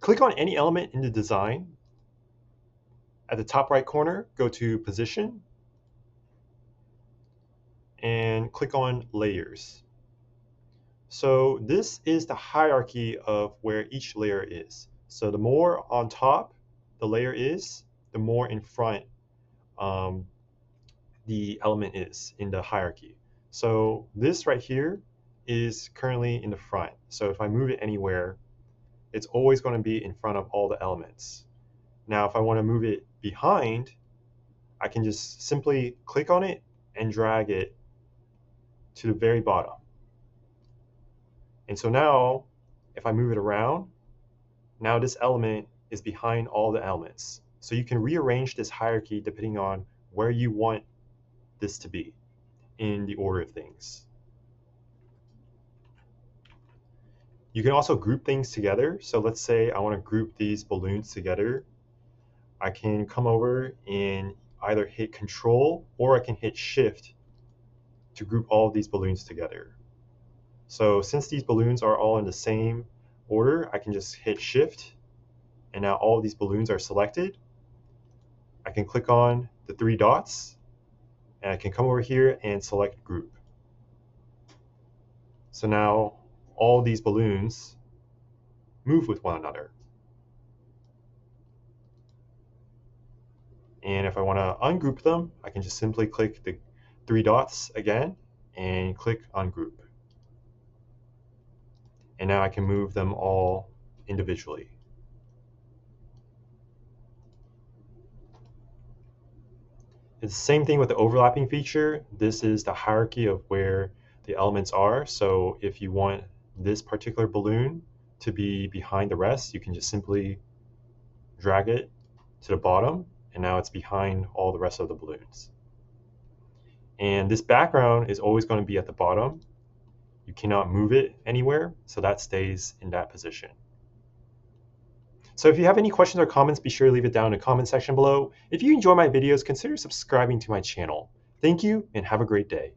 Click on any element in the design. At the top right corner, go to Position, and click on Layers. So this is the hierarchy of where each layer is. So the more on top the layer is, the more in front the element is in the hierarchy. So this right here is currently in the front. So if I move it anywhere, it's always going to be in front of all the elements. Now, if I want to move it behind, I can just simply click on it and drag it to the very bottom. And so now, if I move it around, now this element is behind all the elements. So you can rearrange this hierarchy depending on where you want this to be in the order of things. You can also group things together. So let's say I want to group these balloons together. I can come over and either hit Ctrl or I can hit Shift to group all of these balloons together. So since these balloons are all in the same order, I can just hit Shift, and now all of these balloons are selected. I can click on the three dots, and I can come over here and select Group. So now all these balloons move with one another. And if I want to ungroup them, I can just simply click the three dots again and click Ungroup. And now I can move them all individually. It's the same thing with the overlapping feature. This is the hierarchy of where the elements are. So if you want this particular balloon to be behind the rest, you can just simply drag it to the bottom, and now it's behind all the rest of the balloons. And this background is always going to be at the bottom. You cannot move it anywhere, so that stays in that position. So if you have any questions or comments, be sure to leave it down in the comment section below. If you enjoy my videos, consider subscribing to my channel. Thank you and have a great day.